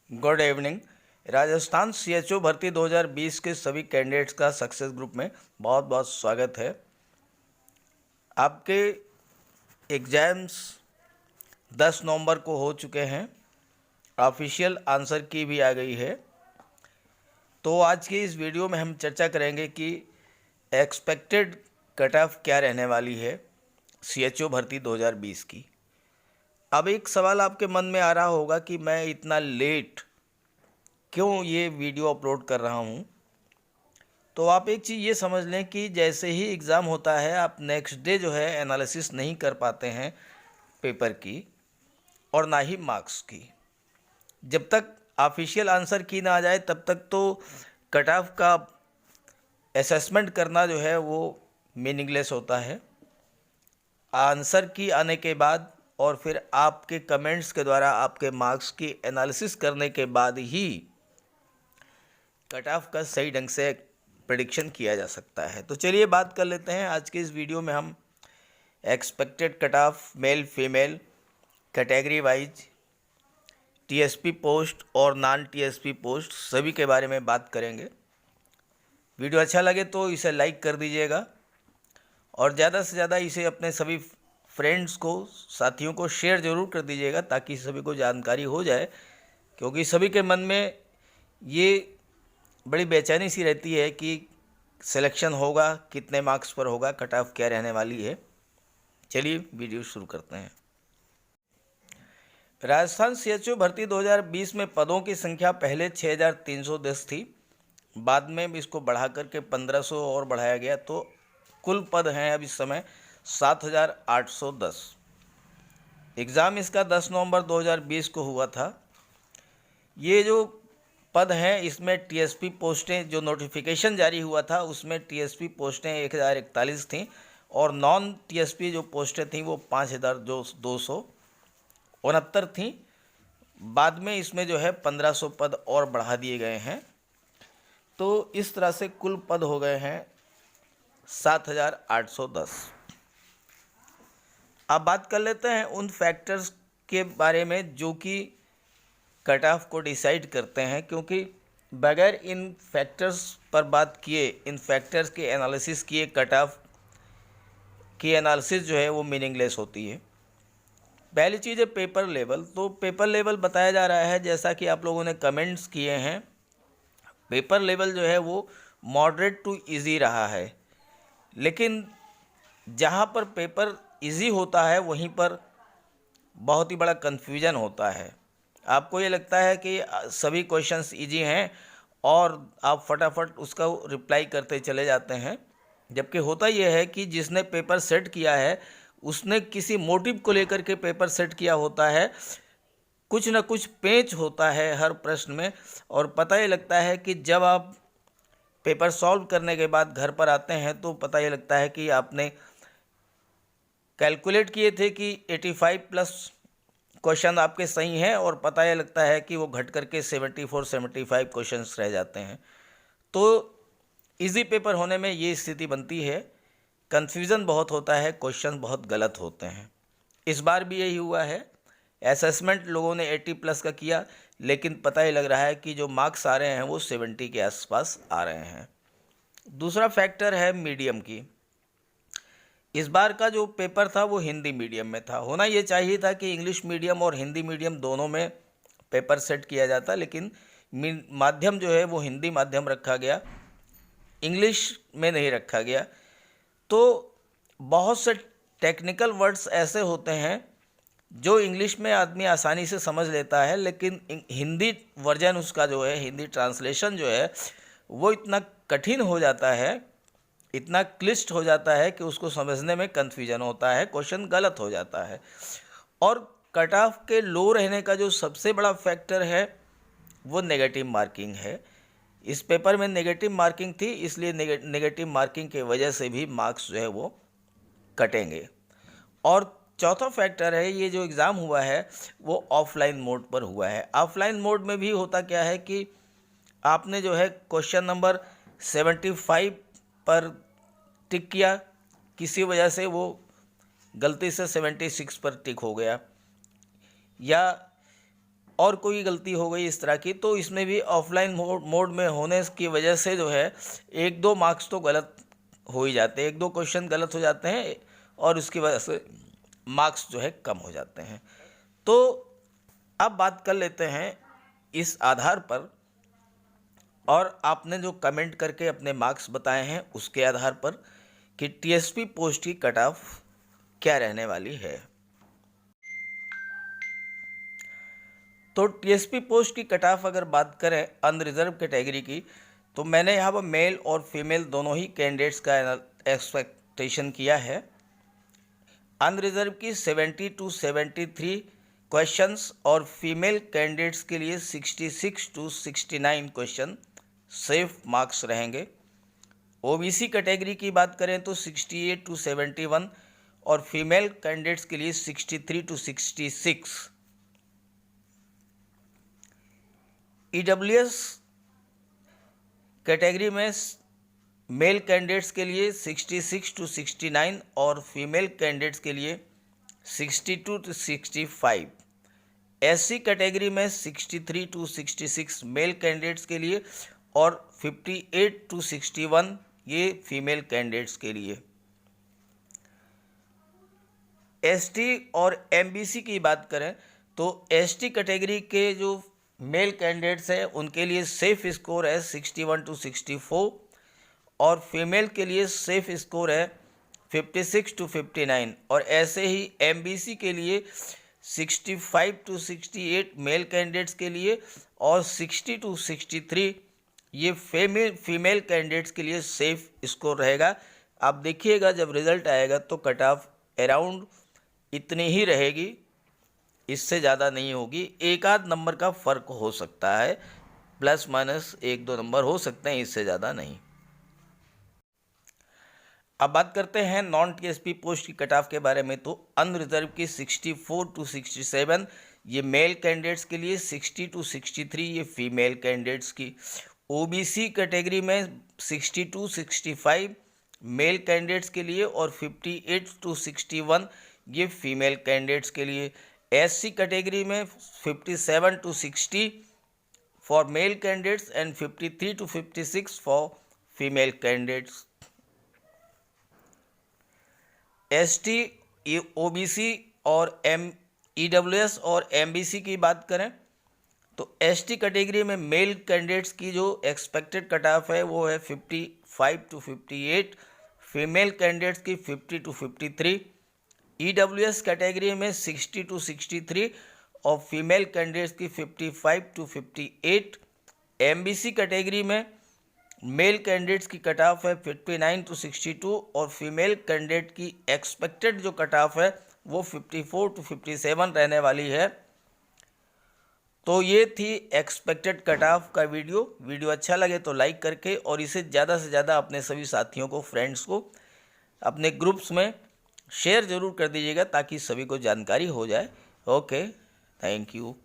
Good evening. Rajasthan CHO भर्ती 2020 के सभी कैंडिडेट्स का सक्सेस ग्रुप में बहुत बहुत स्वागत है। आपके एग्ज़ाम्स 10 नवंबर को हो चुके हैं। ऑफिशियल आंसर की भी आ गई है। तो आज की इस वीडियो में हम चर्चा करेंगे कि एक्सपेक्टेड कट ऑफ क्या रहने वाली है सीएचओ भर्ती 2020 की। अब एक सवाल आपके मन में आ रहा होगा कि मैं इतना लेट क्यों ये वीडियो अपलोड कर रहा हूँ। तो आप एक चीज़ ये समझ लें कि जैसे ही एग्ज़ाम होता है आप नेक्स्ट डे जो है एनालिसिस नहीं कर पाते हैं पेपर की और ना ही मार्क्स की। जब तक ऑफिशियल आंसर की ना आ जाए तब तक तो कट ऑफ का असेसमेंट करना जो है वो मीनिंगलेस होता है। आंसर की आने के बाद और फिर आपके कमेंट्स के द्वारा आपके मार्क्स की एनालिसिस करने के बाद ही कट ऑफ का सही ढंग से प्रेडिक्शन किया जा सकता है। तो चलिए बात कर लेते हैं। आज के इस वीडियो में हम expected cut of male female category wise TSP post और नॉन टीएसपी पोस्ट सभी के बारे में बात करेंगे। वीडियो अच्छा लगे तो इसे लाइक कर दीजिएगा और ज़्यादा से ज़्यादा इसे अपने सभी फ्रेंड्स को, साथियों को शेयर ज़रूर कर दीजिएगा ताकि सभी को जानकारी हो जाए, क्योंकि सभी के मन में ये बड़ी बेचैनी सी रहती है कि सिलेक्शन होगा, कितने मार्क्स पर होगा, कट ऑफ क्या रहने वाली है। चलिए वीडियो शुरू करते हैं। राजस्थान सीएचओ भर्ती 2020 में पदों की संख्या पहले 6310 थी, बाद में इसको बढ़ा करके 1500 और बढ़ाया गया, तो कुल पद हैं अब इस समय 7810। एग्ज़ाम इसका 10 नवंबर 2020 को हुआ था। ये जो पद हैं इसमें टीएसपी पोस्टें, जो नोटिफिकेशन जारी हुआ था उसमें टीएसपी पोस्टें 1041 थीं और नॉन टीएसपी जो पोस्टें थीं वो 5269 थीं। बाद में इसमें जो है 1500 पद और बढ़ा दिए गए हैं। तो इस तरह से कुल पद हो गए हैं 7810। अब बात कर लेते हैं उन फैक्टर्स के बारे में जो कि कट ऑफ को डिसाइड करते हैं, क्योंकि बगैर इन फैक्टर्स पर बात किए, इन फैक्टर्स के एनालिसिस किए, कट ऑफ की एनालिसिस जो है वो मीनिंगलेस होती है। पहली चीज़ है पेपर लेवल। तो पेपर लेवल बताया जा रहा है, जैसा कि आप लोगों ने कमेंट्स किए हैं, पेपर लेवल जो है वो मॉडरेट टू इजी रहा है। लेकिन जहाँ पर पेपर इजी होता है वहीं पर बहुत ही बड़ा कन्फ्यूजन होता है। आपको ये लगता है कि सभी क्वेश्चंस इजी हैं और आप फटाफट उसका रिप्लाई करते चले जाते हैं, जबकि होता यह है कि जिसने पेपर सेट किया है उसने किसी मोटिव को लेकर के पेपर सेट किया होता है। कुछ ना कुछ पेच होता है हर प्रश्न में और पता ही लगता है कि जब आप पेपर सॉल्व करने के बाद घर पर आते हैं तो पता ही लगता है कि आपने कैलकुलेट किए थे कि 85 प्लस क्वेश्चन आपके सही हैं और पता यह लगता है कि वो घट करके 74-75 क्वेश्चंस रह जाते हैं। तो इजी पेपर होने में ये स्थिति बनती है, कन्फ्यूज़न बहुत होता है, क्वेश्चन बहुत गलत होते हैं। इस बार भी यही हुआ है। असेसमेंट लोगों ने 80 प्लस का किया, लेकिन पता ही लग रहा है कि जो मार्क्स आ रहे हैं वो 70 के आसपास आ रहे हैं। दूसरा फैक्टर है मीडियम की। इस बार का जो पेपर था वो हिंदी मीडियम में था। होना ये चाहिए था कि इंग्लिश मीडियम और हिंदी मीडियम दोनों में पेपर सेट किया जाता, लेकिन माध्यम जो है वो हिंदी माध्यम रखा गया, इंग्लिश में नहीं रखा गया। तो बहुत से टेक्निकल वर्ड्स ऐसे होते हैं जो इंग्लिश में आदमी आसानी से समझ लेता है, लेकिन हिंदी वर्जन उसका जो है, हिंदी ट्रांसलेशन जो है वो इतना कठिन हो जाता है, इतना क्लिष्ट हो जाता है कि उसको समझने में कन्फ्यूजन होता है, क्वेश्चन गलत हो जाता है। और कट ऑफ के लो रहने का जो सबसे बड़ा फैक्टर है वो नेगेटिव मार्किंग है। इस पेपर में नेगेटिव मार्किंग थी, इसलिए नेगेटिव मार्किंग के वजह से भी मार्क्स जो है वो कटेंगे। और चौथा फैक्टर है, ये जो एग्ज़ाम हुआ है वो ऑफलाइन मोड पर हुआ है। ऑफलाइन मोड में भी होता क्या है कि आपने जो है क्वेश्चन नंबर 75 पर टिक किया, किसी वजह से वो गलती से 76 पर टिक हो गया, या और कोई गलती हो गई इस तरह की, तो इसमें भी ऑफलाइन मोड में होने की वजह से जो है 1-2 मार्क्स तो गलत हो ही जाते हैं, 1-2 क्वेश्चन गलत हो जाते हैं और उसकी वजह से मार्क्स जो है कम हो जाते हैं। तो अब बात कर लेते हैं इस आधार पर, और आपने जो कमेंट करके अपने मार्क्स बताए हैं उसके आधार पर, कि टीएसपी पोस्ट की कट ऑफ क्या रहने वाली है। तो टीएसपी पोस्ट की कट ऑफ अगर बात करें अनरिजर्व कैटेगरी की, तो मैंने यहाँ पर मेल और फीमेल दोनों ही कैंडिडेट्स का एक्सपेक्टेशन किया है। अनरिजर्व की 70 to 73 क्वेश्चंस और फीमेल कैंडिडेट्स के लिए 66 to 69 क्वेश्चन सेफ मार्क्स रहेंगे। ओबीसी कैटेगरी की बात करें तो 68 to 71 और फीमेल कैंडिडेट्स के लिए 63 to 66। ईडब्ल्यूएस कैटेगरी में मेल कैंडिडेट्स के लिए 66 to 69 और फीमेल कैंडिडेट्स के लिए 62 to 65। एससी कैटेगरी में 63 to 66 मेल कैंडिडेट्स के लिए और 58 to 61 ये फीमेल कैंडिडेट्स के लिए। एसटी और एमबीसी की बात करें तो एसटी कैटेगरी के जो मेल कैंडिडेट्स हैं उनके लिए सेफ स्कोर है 61 to 64 और फीमेल के लिए सेफ स्कोर है 56 to 59। और ऐसे ही एमबीसी के लिए 65 to 68 मेल कैंडिडेट्स के लिए और 60 to 63 ये फीमेल कैंडिडेट्स के लिए सेफ स्कोर रहेगा। आप देखिएगा जब रिज़ल्ट आएगा तो कट ऑफ अराउंड इतनी ही रहेगी, इससे ज़्यादा नहीं होगी। एक आध नंबर का फ़र्क हो सकता है, प्लस माइनस 1-2 नंबर हो सकते हैं, इससे ज़्यादा नहीं। अब बात करते हैं नॉन टीएसपी पोस्ट की कट ऑफ के बारे में। तो अनरिजर्व की 64 to 67 ये मेल कैंडिडेट्स के लिए, 60 to 63 ये फीमेल कैंडिडेट्स की। ओबीसी कैटेगरी में 60 to 65 मेल कैंडिडेट्स के लिए और 58 to 61 ये फीमेल कैंडिडेट्स के लिए। एससी कैटेगरी में 57 to 60 for male candidates and 53 to 56 for female candidates. ST, OBC और ईडब्ल्यूएस और एमबीसी की बात करें तो एसटी कैटेगरी में मेल कैंडिडेट्स की जो एक्सपेक्टेड कट ऑफ है वो है 55 to 58, फीमेल कैंडिडेट्स की 50 to 53। ईडब्ल्यूएस कैटेगरी में 60 to 63 और फीमेल कैंडिडेट्स की 55 to 58। एमबीसी कैटेगरी में मेल कैंडिडेट्स की कट ऑफ है 59 to 62 और फीमेल कैंडिडेट की एक्सपेक्टेड जो कट ऑफ है वो 54 to 57 रहने वाली है। तो ये थी एक्सपेक्टेड कट ऑफ का वीडियो अच्छा लगे तो लाइक करके और इसे ज़्यादा से ज़्यादा अपने सभी साथियों को, फ्रेंड्स को, अपने ग्रुप्स में शेयर ज़रूर कर दीजिएगा ताकि सभी को जानकारी हो जाए। Okay, thank you.